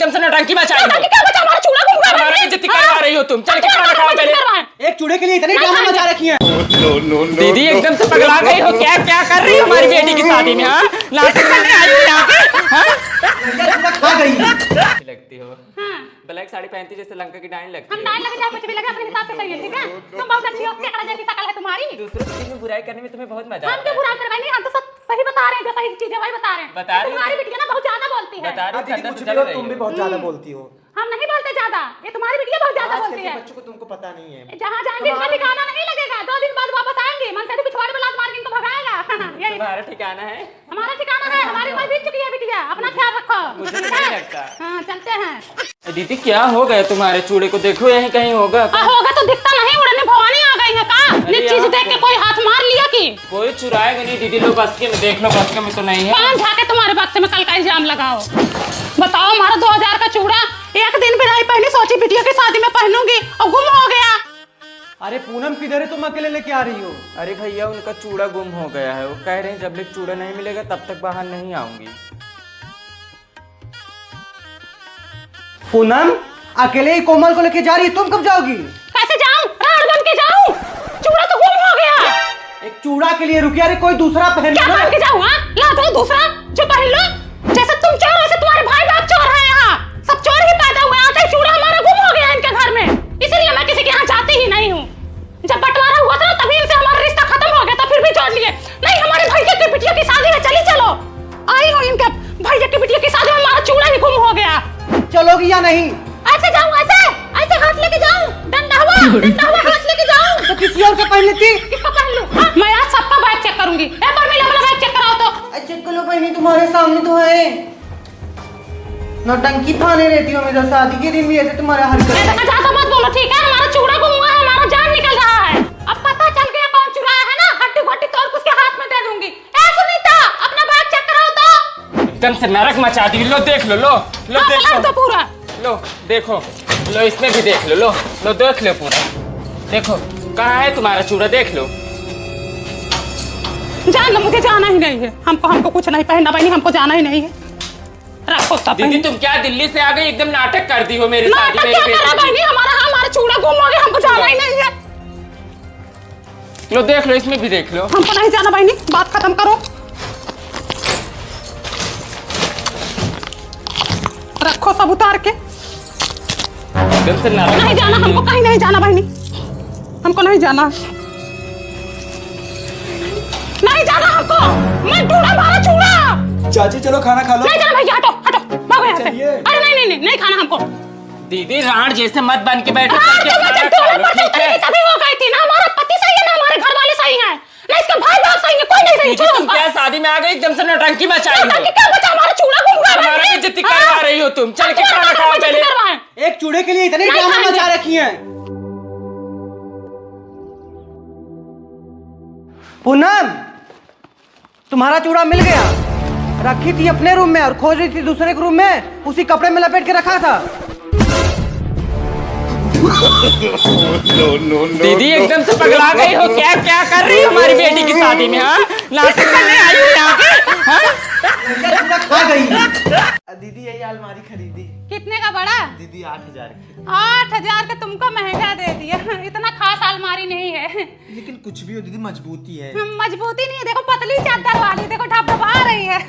एकदम से नौटंकी मचाई हो। क्या बचा, हमारा चूड़ा गुम कर हमारा बेइज्जती करवा रही हो तुम। चल के खाना खाओ पहले। एक चूड़े के लिए इतनी ड्रामा मचा रखी है। दीदी एकदम से पगला गई हो क्या? क्या कर रही हो हमारी बेटी की शादी में? हाँ, नाटक करने आई हो यहाँ पे? हाँ, खा गई लगती हो। ब्लैक साड़ी पहनती जैसे लंका की डाइन लगती हम है। डाइन लगे चाहे कुछ भी लगे, अपने हिसाब से सही है, ठीक है? तुम बहुत अच्छी हो, केकड़ा जैसी शक्ल है तुम्हारी। दूसरों की चीज में बुराई करने में तुम्हें बहुत मजा हम आता क्यों है। बुरा करवाएंगे, हम तो सब सही बता रहे हैं, जो सही चीज है वही बता रहे हैं। बता रही हो। तुम्हारी बिटिया ना बहुत ज्यादा बोलती है। बता रही हो, अंदर से जल रही तुम भी हो। बहुत ज्यादा बोलती हो। हम नहीं बोलते ज्यादा, ये तुम्हारी बिटिया बहुत ज्यादा आजकल बोलती के है। बच्चों को तुमको पता नहीं है। जहाँ जाएंगे इनका ठिकाना नहीं लगेगा, 2 दिन बाद वापस आएंगे, मन से पिछवाड़े में लात मार के इनको भगाएगा। यही तुम्हारा ठिकाना है? हमारा ठिकाना है, हमारी उम्र बीत चुकी है बिटिया, अपना ख्याल रखो। मुझे तो नहीं लगता। हाँ चलते हैं। दीदी क्या हो गया तुम्हारे चूड़े को? देखो यहीं कहीं होगा। होगा तो दिखता नहीं, उड़ने भवानी आ गई है का? ये चीज देख के कोई हाथ मार लिया कि? कोई चुराएगा नहीं दीदी, लोग बस्के में देख लो, बस्के में तो नहीं है। पान झाके तुम्हारे बक्से में कल का इल्जाम लगाओ। बताओ, हमारा 2000 का चूड़ा एक दिन भी नहीं पहनी, सोची बिटिया की शादी में पहनूंगी और गुम हो गया। अरे पूनम किधर है? तुम अकेले लेके आ रही हो? अरे भैया उनका चूड़ा गुम हो गया है, वो कह रहे हैं जब तक चूड़ा नहीं मिलेगा तब तक बाहर नहीं आऊंगी। पूनम अकेले ही कोमल को लेके जा रही है, तुम कब जाओगी? कैसे जाऊं? राड बन के जाऊं? चूड़ा तो गुम हो गया। एक चूड़ा के लिए रुकी, अरे कोई दूसरा पहन क्या लो। पहन के जाऊं? हाँ, ला दो दूसरा जो पहन लो। जैसे तुम चोर वैसे तुम्हारे भाई बाप चोर है, यहाँ सब चोर ही पैदा हुए। आज चूड़ा हमारा गुम हो गया इनके घर में, इसलिए मैं किसी के यहाँ जाती ही नहीं हूँ। जब बंटवारा हुआ था तभी इनसे हमारा रिश्ता खत्म हो गया था, फिर भी जोड़ लिए। नहीं, हमारे भैया की बिटिया की शादी है, चली चलो। आई हूँ इनके भैया की बिटिया की शादी में, हमारा चूड़ा ही गुम हो गया। चलोगी या नहीं? ऐसे जाऊं, ऐसे ऐसे हाथ लेके जाऊं, डंडा हुआ हाथ लेके जाऊं। तो किसी और को पहन लेती। किसको पहन लूं? हाँ, मैं आज सबका बैग चेक करूंगी। एक बार मिला वाला बैग चेक कराओ तो। अच्छा कलो बहनी, तुम्हारे सामने तो है। नौटंकी थाने रहती हो हमेशा, शादी के दिन भी ऐसे तुम्हारा हरकत। ऐसा ज्यादा मत बोलो, ठीक है? हमारा चूड़ा गुम हुआ है, हमारा जान निकल रहा है। अब पता चल गया कौन चुराया है ना, हड्डी घोटी तोड़ के उसके हाथ में दे दूंगी। ए सुनीता, अपना बैग चेक कराओ तो। एकदम से नरक मचा दी। लो देख लो, लो हाँ, देखो तो पूरा लो देखो, लो इसमें भी देख लो, लो देख लो पूरा। देखो कहाँ है तुम्हारा चूड़ा, देख लो। जान लो, मुझे जाना ही नहीं है। हमको कुछ नहीं पहनना बहनी, हमको जाना ही नहीं है। रखो सब। दीदी तुम क्या दिल्ली से आ गई, एकदम नाटक कर दी हो मेरी शादी में। हमारा चूड़ा गुम हो गया, हमको जाना ही नहीं है। लो देख लो, इसमें भी देख लो। हमको नहीं जाना बहनी, बात खत्म करो। रखो सब उतार के। एकदम से नरक नहीं जाना, हमको कहीं नहीं जाना बहनी, हमको नहीं जाना, नहीं जाना हमको। मैं ढूंढा हमारा चूड़ा। चाची चलो खाना खा लो। नहीं जाना भैया, हटो हटो, भागो यहाँ से। अरे नहीं नहीं नहीं खाना हमको। दीदी राण जैसे मत बन के बैठो, हाँ, करके तो मैं खाना जब खा टोले लो, पर ठीक है? तभी हो गई थी ना। हमारा पति सही है ना, हमारे घर वाले सही हैं ना, इसका भाई बाप सही है, कोई नहीं सही। दीदी तुम क्या शादी में आ गई एकदम से नौटंकी मचाई हो? क्या बचा, हमारा चूड़ा गुम गया। हमारा बेइज्जती करवा रही हो तुम। चल के खाना खाओ पहले। एक चूड़े के लिए इतनी नहीं ड्रामा खाएंगे। मचा रखी है। पूनम तुम्हारा चूड़ा मिल गया। रखी थी अपने रूम में और खोज रही थी दूसरे के रूम में, उसी कपड़े में लपेट के रखा था। दीदी एकदम से पगला गई हो क्या? क्या कर रही हो हमारी बेटी की शादी में? हाँ, नाटक करने आई हो यहाँ पे? हाँ? खा गई। दीदी यही अलमारी खरीदी। कितने का बड़ा? दीदी 8000 की। 8000 का तुमको महंगा दे दिया। इतना खास अलमारी नहीं है। लेकिन कुछ भी हो दीदी, मजबूती है। मजबूती नहीं है, देखो पतली चादर वाली, देखो ढबढबा रही है।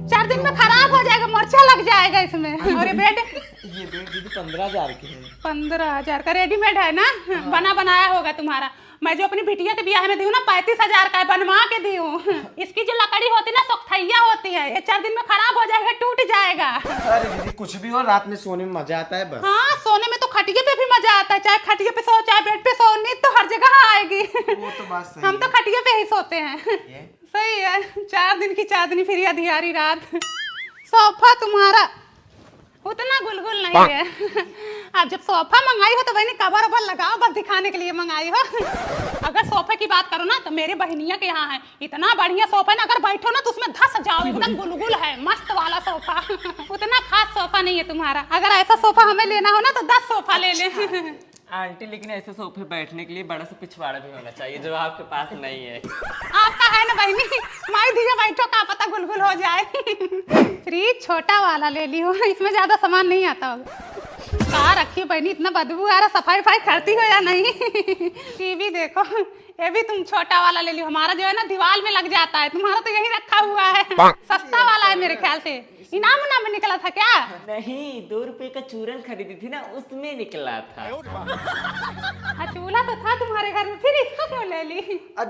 4 दिन में खराब हो जाएगा, मोर्चा लग जाएगा इसमें। और ये बेड दीदी 15000 की है। 15000 का रेडीमेड है ना? बना बनाया होगा तुम्हारा। मैं जो अपनी बिटिया के ब्याह में दी हूँ ना, 35,000 का है, बनवा के दी हूँ। इसकी जो लकड़ी होती है ना, सोखथैया होती है, ये 4 दिन में खराब हो जाएगा, टूट जाएगा। अरे दीदी कुछ भी हो, रात में सोने में मजा आता है बस। हाँ, सोने में तो खटिया पे भी मजा आता है, चाहे खटिया पे सो चाहे बेड पे सो, नींद तो हर जगह आएगी। वो तो बात सही हम तो खटिया पे ही सोते हैं। सही है, 4 दिन की चांदनी फिर अधियारी रात। सोफा तुम्हारा उतना गुलगुल नहीं है। अब जब सोफा मंगाई हो तो बहनी कवर ववर लगाओ, बस दिखाने के लिए मंगाई हो। अगर सोफे की बात करो ना तो मेरे बहनिया के यहाँ है, इतना बढ़िया सोफा है ना, अगर बैठो ना तो उसमें धस जाओ, एकदम गुलगुल है, मस्त वाला सोफा। उतना खास सोफा नहीं है तुम्हारा। अगर ऐसा सोफा हमें लेना हो ना तो 10 सोफा ले ले। आंटी लेकिन ऐसे सोफे बैठने के लिए बड़ा सा पिछवाड़ा भी होना चाहिए जो आपके पास नहीं है। आपका है ना बहनी, माई दिया बैठो का पता गुलगुल हो जाए। फ्रिज छोटा वाला ले ली हो, इसमें ज्यादा सामान नहीं आता होगा। कहाँ रखी बहनी, इतना बदबू आ रहा, सफाई वफाई करती हो या नहीं? टीवी देखो, ये भी तुम छोटा वाला ले लियो, हमारा जो है ना दीवार में लग जाता है, तुम्हारा तो यही रखा हुआ है, सस्ता वाला है मेरे ख्याल से। इनाम उनाम में निकला था क्या? नहीं, 2 रुपए का चूरन खरीदी थी ना, उसमें निकला था। चूल्हा तो था तुम्हारे घर में, फिर इसको क्यों ले ली?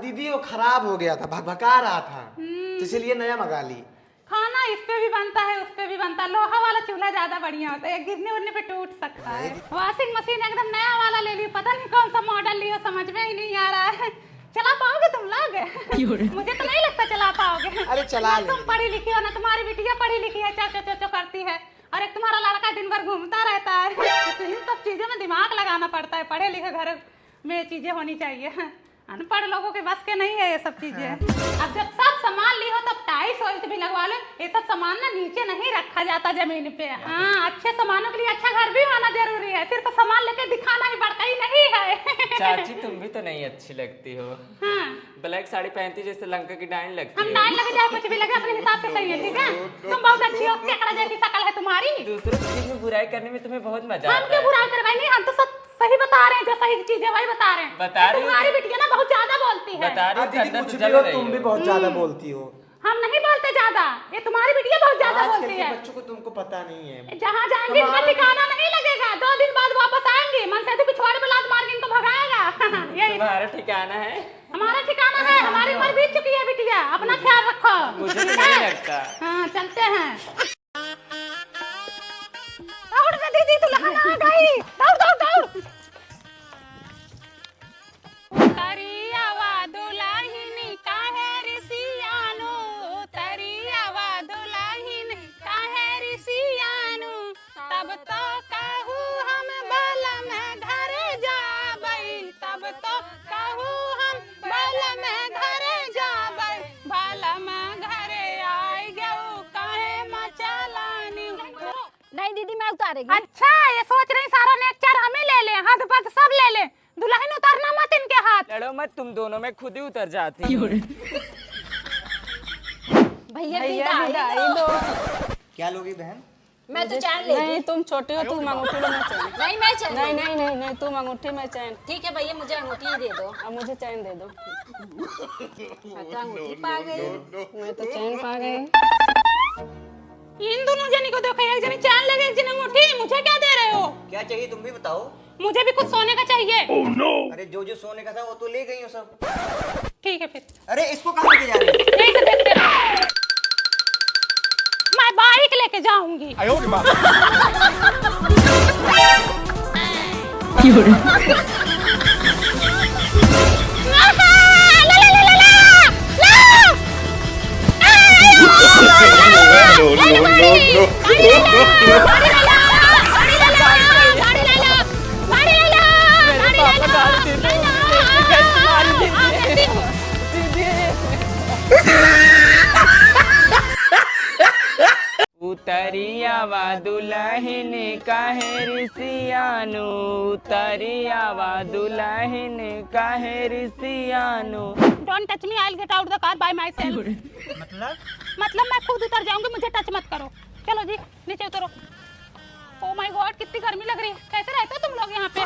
दीदी वो खराब हो गया था, भगभगा रहा था, तो इसलिए नया मंगा ली। खाना इस पे भी बनता है, उस पे भी बनता है। लोहा वाला चूल्हा ज्यादा बढ़िया होता है, गिरने उड़ने पे टूट सकता है। वॉशिंग मशीन एकदम नया वाला ले ली, पता नहीं कौन सा मॉडल लिया, समझ में ही नहीं आ रहा है। चला पाओगे तुम लोग? मुझे तो नहीं लगता चला पाओगे। अरे चला ले। तुम पढ़ी लिखी हो ना, तुम्हारी बिटिया पढ़ी लिखी है, चो चो चो करती है, और एक तुम्हारा लड़का दिन भर घूमता रहता है। तो इन सब चीजों में दिमाग लगाना पड़ता है, पढ़े लिखे घर में चीजें होनी चाहिए। अनपढ़ लोगों के बस के नहीं है ये सब चीजें। अब जब सब सामान ली हो तब टाइल्स वाइल्स भी लगवा लो। ये सब सामान ना नीचे नहीं रखा जाता जमीन पे। हाँ, अच्छे सामानों के लिए अच्छा घर भी होना जरूरी है, सिर्फ सामान लेके दिखाना ही बढ़ता ही नहीं है। चाची तुम भी तो नहीं अच्छी लगती हो। हाँ, ब्लैक साड़ी पहनती जैसे लंका की डाइन लगती हम है। डाइन लगे जाए कुछ भी लगे, अपने हिसाब से सही है, ठीक है? तुम बहुत अच्छी हो, केकड़ा जैसी शक्ल है तुम्हारी। दूसरों की चीज में बुराई करने में तुम्हें बहुत मजा हम आता क्यों है। बुराई करवाई? नहीं, हम तो सब सही बता रहे हैं, जो सही चीज है वही बता रहे हैं। बता रही हो तुम्हारी कि- बिटिया ना बहुत ज्यादा बोलती है। बता रही हो कि दीदी अंदर कुछ से भी जल हो, रही तुम भी हो। बहुत ज्यादा बोलती हो। हम नहीं बोलते ज्यादा, ये तुम्हारी बिटिया बहुत ज्यादा आजकल बोलती के है। बच्चों को तुमको पता नहीं है। जहाँ जाएंगे इनका ठिकाना नहीं लगेगा, 2 दिन बाद वापस आएंगे, मन से पिछवाड़े पे लात मार के इनको भगाएगा। यही तुम्हारा ठिकाना है? हमारा ठिकाना है, हमारी उम्र बीत चुकी है बिटिया, अपना ख्याल रखो। मुझे तो ठीक नहीं है? लगता। हाँ, चलते हैं। दौड़ रे दीदी, तू लगा आ गई, दौड़ दौड़ दौड़। तरियावा दुलाहिनी काहे ऋषियानु, तरियावा दुलाहिनी काहे ऋषियानु, तब तो कहू हम बल में घरे जाबई, तब तो कहू हम बल में घरे जाबई, बल में घरे आई गऊ काहे मचलानी। नहीं दीदी मैं उतारेगी। अच्छा, ये सोच रही सारा नेक्चर हमें ले ले, हाथ पद सब ले ले, दुल्हन उतारना मत इनके हाथ। लड़ो मत, तुम दोनों में खुद ही उतर जाती हो। भैया विदाई दो। क्या लोगी बहन? मैं तो चैन ले। नहीं तुम छोटे हो, तुम अंगूठी लो, मैं चैन। नहीं मैं चैन। नहीं नहीं नहीं नहीं तुम अंगूठी में चैन। ठीक है भैया, मुझे अंगूठी ही दे दो। अब मुझे चैन दे दो। मैं तो अंगूठी पा गई। मैं तो चैन पा गई। इन दोनों जनी को देखो, एक जनी चैन लगे, एक जनी अंगूठी। मुझे क्या दे रहे हो? क्या चाहिए तुम भी बताओ। मुझे भी कुछ सोने का चाहिए। अरे जो जो सोने का था वो तो ले गई हो सब। ठीक है फिर, अरे इसको कहाँ लेके जा रही हो? यही से देखते रहो। मैं बाइक लेके जाऊंगी। उतरियावा दुल्हन काहे ऋषियानु, उतरियावा दुल्हन काहे ऋषियानु। Don't touch me, I'll get out the car by myself. मतलब मैं खुद उतर जाऊंगी, मुझे टच मत करो। चलो जी, नीचे उतरो। ओह माय गॉड, कितनी गर्मी लग रही है। कैसे रहते हो तुम लोग यहाँ पे?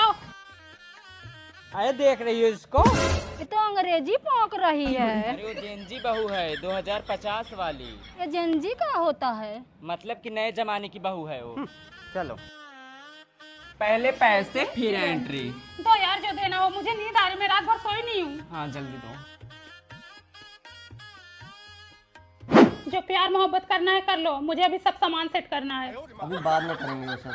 आओ। अरे देख रही हो इसको? ये तो अंग्रेजी पोंक रही है। अरे वो जेनजी बहू है, 2050 वाली। ये जेनजी का होता है? मतलब कि नए जमाने की बहू है वो। चलो, पहले पैसे फिर एंट्री। दो यार, जो देना हो। मुझे नींद आ रही, मैं रात भर सोई नहीं हूँ। हाँ जल्दी दो। जो प्यार मोहब्बत करना है कर लो, मुझे अभी सब सामान सेट करना है। अभी बाद में करेंगे वो सब।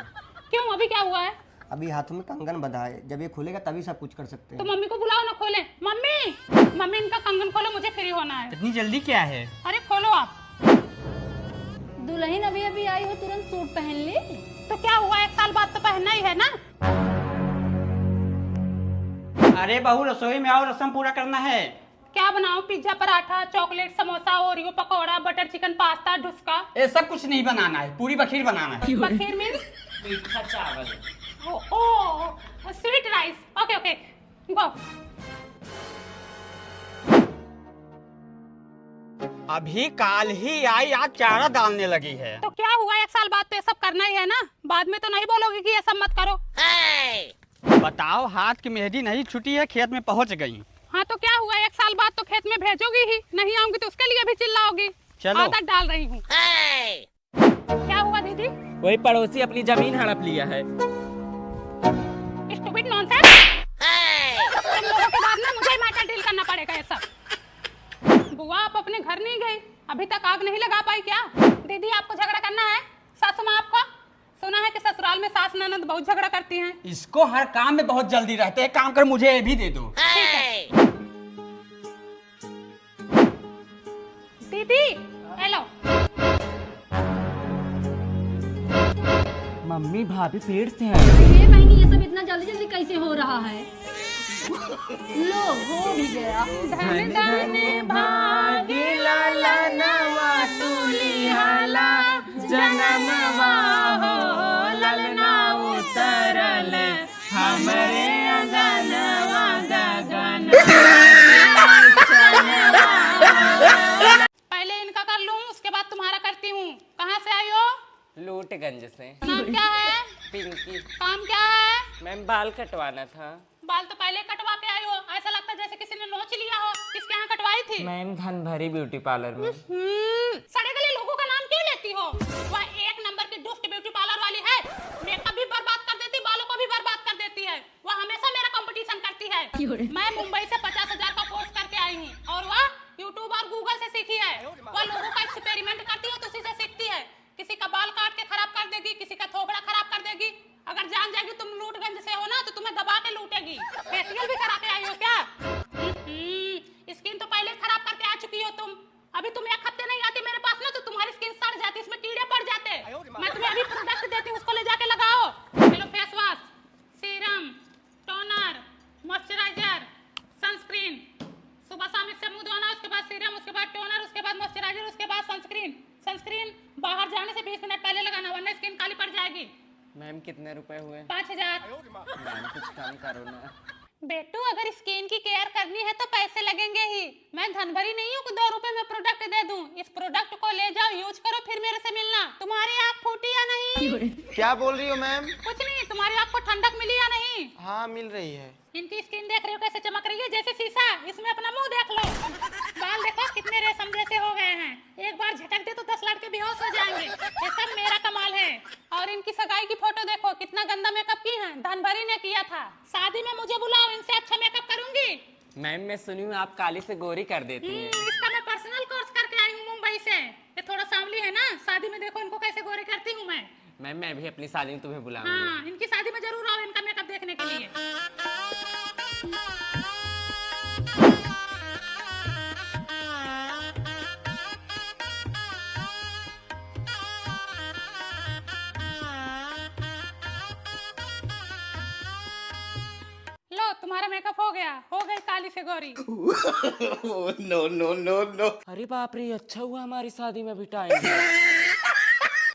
क्यों, अभी क्या हुआ है? अभी हाथों में कंगन बंधा है, जब ये खुलेगा तभी सब कुछ कर सकते तो हैं। मम्मी को बुलाओ ना, खोले। मम्मी, मम्मी इनका कंगन खोलो, मुझे फ्री होना है। इतनी जल्दी क्या है? अरे खोलो आप। दुल्हन अभी अभी आई हो, तुरंत सूट पहन ली? तो क्या हुआ, 1 साल बाद तो पहनना ही है ना। अरे बहू रसोई में आओ, रस्म पूरा करना है। क्या बनाऊं? Pizza, paratha, chocolate, samosa, Oreo, pakora, butter chicken, pasta, dhuska. ये सब कुछ नहीं बनाना है, पूरी बखीर बनाना है। बखीर मीन्स? मीठा चावल। Oh sweet rice, okay okay go. अभी काल ही आई, आज चारा डालने लगी है। तो क्या हुआ, 1 साल बाद तो ये सब करना ही है ना, बाद में तो नहीं बोलोगे कि ये सब मत करो। बताओ, हाथ की मेहंदी नहीं छुटी है, खेत में पहुंच गई। हाँ तो क्या हुआ, 1 साल बाद तो खेत में भेजोगी ही, नहीं आऊंगी तो उसके लिए भी चिल्लाओगी। चलो। आदत डाल रही हूँ। क्या हुआ दीदी? वही पड़ोसी अपनी जमीन हड़प लिया है। Stupid nonsense. तुम लोगों के बाद ना मुझे ही मैटर डील करना पड़ेगा ये सब। बुआ आप अपने घर नहीं गई, अभी तक आग नहीं लगा पाई क्या? दीदी आपको झगड़ा करना है? सासू माँ आपको? सुना है कि ससुराल में सास ननद बहुत झगड़ा करती हैं। इसको हर काम में बहुत जल्दी रहते हैं, काम कर मुझे ये भी दे दो। ठीक है। दीदी हेलो। मम्मी भाभी पेड़ से हैं। ये बहनी ये सब इतना जल्दी जल्दी कैसे हो रहा है? लो हो भी गया। धन धन भागिला ललनवा तुलिहाला, जनमवा हो ललना उतरल, हमरे अंगनवा गगन। पहले इनका कर लूं, उसके बाद तुम्हारा करती हूँ। कहाँ से आई हो? लूटगंज से। नाम क्या है? पिंकी। काम क्या है? मैम बाल कटवाना था। बाल तो पहले कटवा के आई हो, ऐसा लगता है जैसे किसी ने नोच लिया हो। किसके यहाँ कटवाई थी? मैम धनभरी ब्यूटी पार्लर में। सड़े गले लोगों का नाम क्यों लेती हो? वह 1 नंबर की दुष्ट ब्यूटी पार्लर वाली है, मेकअप भी बर्बाद कर देती, बालों को भी बर्बाद कर देती है। वह हमेशा मेरा कंपटीशन करती है। मैं मुंबई से 50,000 का कोर्स करके आई हूँ और वह यूट्यूब और गूगल से सीखी है। वह लोगों का एक्सपेरिमेंट करती है तो उसी से सीखती है। किसी का बाल काट के खराब कर देगी, किसी का थोबड़ा खराब कर देगी। अगर जान जाएगी तुम लूटगंज से हो ना तो तुम्हें दबा के लूटेगी। फेशियल भी करा के आई हो क्या? स्किन तो पहले खराब करके आ चुकी हो तुम। अभी तुम 1 हफ्ते नहीं आती मेरे पास ना तो तुम्हारी स्किन सड़ जाती, इसमें कीड़े पड़ जाते। मैं तुम्हें अभी प्रोडक्ट देती हूँ, उसको ले जाके लगाओ। चलो face wash, serum, toner, moisturiser, sunscreen. सुबह शाम इससे मुंह धोना, उसके बाद सीरम, उसके बाद टोनर, उसके बाद मॉइस्चराइजर, उसके बाद सनस्क्रीन। सनस्क्रीन बाहर जाने से 20 मिनट पहले लगाना वरना स्किन काली पड़ जाएगी। मैम कितने रुपए हुए? 5,000। मैम कुछ कम करो ना। बेटू अगर स्किन की केयर करनी है तो पैसे लगेंगे ही। मैं धनभरी नहीं हूँ कि 2 रुपए में प्रोडक्ट दे दूं। इस प्रोडक्ट को ले जाओ, यूज करो, फिर मेरे से मिलना। तुम्हारी आँख फूटी या नहीं? क्या बोल रही हो मैम? कुछ नहीं, तुम्हारी आँख को ठंडक मिली या नहीं? हाँ मिल रही है। इनकी स्किन देख रहे हो कैसे चमक रही है, जैसे शीशा। इसमें अपना मुंह देख लो, बाल देखो कितने रेशम जैसे हो गए हैं। एक बार झटक दे तो 10 लड़के बेहोश हो जाएंगे। ये सब मेरा कमाल है। और इनकी सगाई की फोटो देखो, कितना गंदा मेकअप की है, धनभरी ने किया था। शादी में मुझे बुलाओ, इनसे अच्छा मेकअप करूंगी। मैम मैं सुनी हूँ आप काली से गोरी कर देती हैं। इसका मैं पर्सनल कोर्स करके आई हूँ मुंबई से। ये थोड़ा सांवली है ना, शादी में देखो इनको कैसे गोरे करती हूँ मैं। मैम मैं भी अपनी शादी में तुम्हें बुलाऊंगी। हाँ, इनकी शादी में जरूर आओ इनका मेकअप देखने के लिए। लो तुम्हारा मेकअप हो गया, हो गई काली से गोरी। No, no, no, no. अरे बाप रे, अच्छा हुआ हमारी शादी में भी टाइम है।